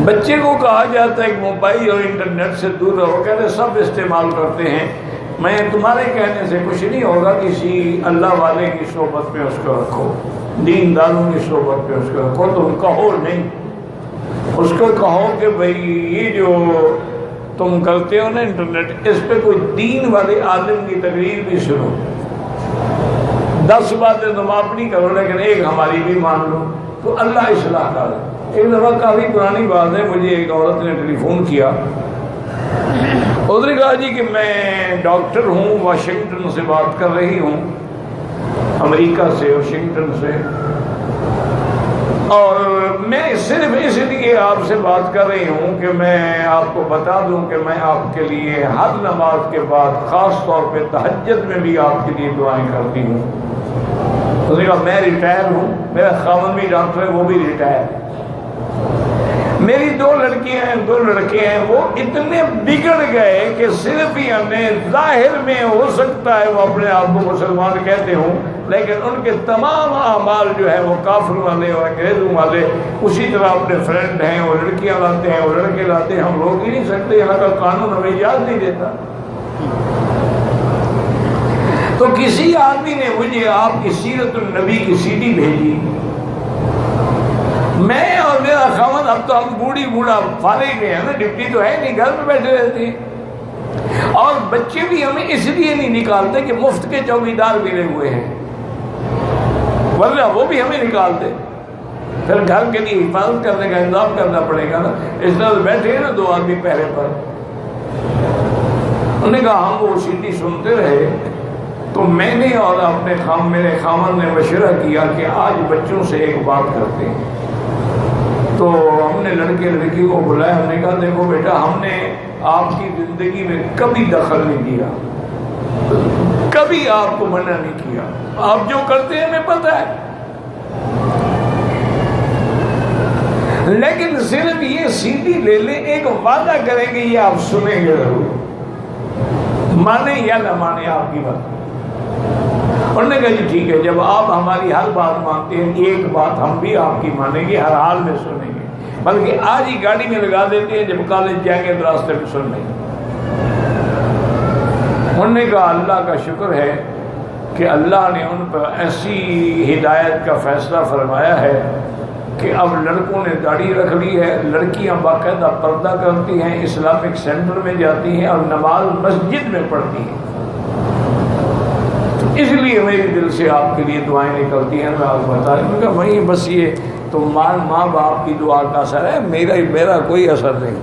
بچے کو کہا جاتا ہے کہ موبائل اور انٹرنیٹ سے دور رہو، کہتے سب استعمال کرتے ہیں، میں تمہارے کہنے سے کچھ نہیں ہوگا، کسی اللہ والے کی صحبت میں اس کو رکھو، دین داروں کی صحبت میں اس کو رکھو، تم کہو نہیں، اس کو کہو کہ بھئی یہ جو تم کرتے ہو نا انٹرنیٹ، اس پہ کوئی دین والے عالم کی تقریر بھی سنو، 10 باتیں تم اپنی کرو لیکن ایک ہماری بھی مان لو تو اللہ اصلاح کر۔ ایک دفعہ کافی پرانی بات ہے، مجھے ایک عورت نے ٹیلی فون کیا، اس نے کہا جی کہ میں ڈاکٹر ہوں، واشنگٹن سے بات کر رہی ہوں، امریکہ سے، واشنگٹن سے، اور میں صرف اس لیے آپ سے بات کر رہی ہوں کہ میں آپ کو بتا دوں کہ میں آپ کے لیے ہر نماز کے بعد خاص طور پہ تہجد میں بھی آپ کے لیے دعائیں کرتی ہوں۔ اس نے کہا میں ریٹائر ہوں، میرا خاوند بھی ڈاکٹر ہے، وہ بھی ریٹائر ہے، میری 2 لڑکیاں ہیں، 2 لڑکے ہیں، وہ اتنے بگڑ گئے کہ صرف ہی ہمیں ظاہر میں ہو سکتا ہے وہ اپنے آپ کو مسلمان کہتے ہوں لیکن ان کے تمام اعمال جو ہے وہ کافر والے اور انگریزوں والے، اسی طرح اپنے فرینڈ ہیں، وہ لڑکیاں لاتے ہیں، وہ لڑکے لاتے ہیں، ہم روک ہی نہیں سکتے، یہاں کا قانون ہمیں اجازت نہیں دیتا۔ تو کسی آدمی نے مجھے آپ کی سیرت النبی کی CD بھیجی، میں اور میرا خاوند، اب تو ہم بوڑھا فارغ گئے ہیں نا، ڈپٹی تو ہے نہیں، گھر پہ بیٹھے رہتے ہیں، اور بچے بھی ہمیں اس لیے نہیں نکالتے کہ مفت کے چوکیدار ملے ہوئے ہیں، ورنہ وہ بھی ہمیں نکالتے، پھر گھر کے لیے حفاظت کرنے کا انتظام کرنا پڑے گا نا، اس طرح بیٹھے ہیں نا 2 آدمی پہرے پر۔ انہوں نے کہا ہم وہ CD سنتے رہے تو میں نے اور میرے خاوند نے مشورہ کیا کہ آج بچوں سے ایک بات کرتے ہیں، تو ہم نے لڑکے لڑکی کو بلایا، ہم نے کہا دیکھو بیٹا، ہم نے آپ کی زندگی میں کبھی دخل نہیں دیا، کبھی آپ کو منع نہیں کیا، آپ جو کرتے ہیں ہمیں پتہ ہے، لیکن صرف یہ CD لے لیں، ایک وعدہ کریں کہ یہ آپ سنیں گے ضرور، مانیں یا نہ مانیں آپ کی بات۔ انہوں نے کہا جی ٹھیک ہے، جب آپ ہماری ہر بات مانتے ہیں، ایک بات ہم بھی آپ کی مانیں گے، ہر حال میں سنیں گے، بلکہ آج ہی گاڑی میں لگا دیتے ہیں، جب کالج جائیں گے تو راستے میں سن لیں گے۔ انہوں نے کہا اللہ کا شکر ہے کہ اللہ نے ان پر ایسی ہدایت کا فیصلہ فرمایا ہے کہ اب لڑکوں نے داڑھی رکھ لی ہے، لڑکیاں باقاعدہ پردہ کرتی ہیں، اسلامک سینٹر میں جاتی ہیں اور نماز مسجد میں پڑھتی ہیں، اس لیے میری دل سے آپ کے لیے دعائیں نکلتی ہیں۔ میں آپ کو بتا رہا ہوں کہ بس یہ تو ماں باپ کی دعا کا اثر ہے، میرا کوئی اثر نہیں۔